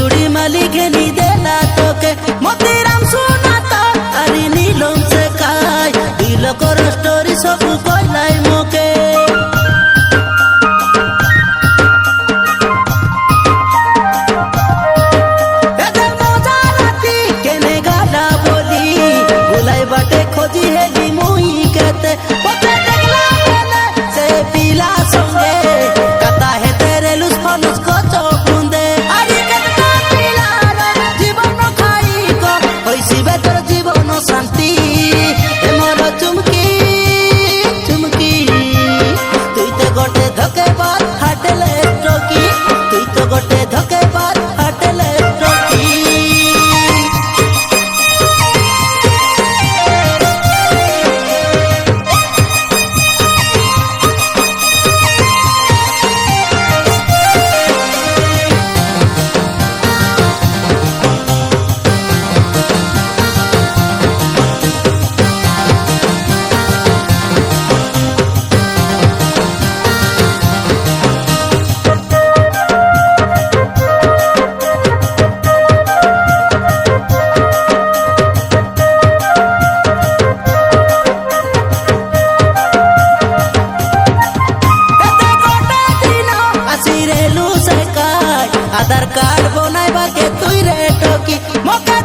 चूड़ी माली घेनी देला तोके मोतीराम सुनाता अरे नीलम से काय दिल कर स्टोरी सब कोइलाई मोके बाटे खोजी है जी मुई कहते पता देखला मैंने से पीला संगे कता है तेरे लुस फनुस को चोकुंदे अरे कता पीला जीवन खाई को होइसी बेतर जीवन शांति ए मोर चुमकी चुमकी तुई तो गोटे धके बात हाटले टोकी तुई तो गोटे धके बात हाटले टोकी आधार कार्ड बनाइबा के तुई रे टोकी मौका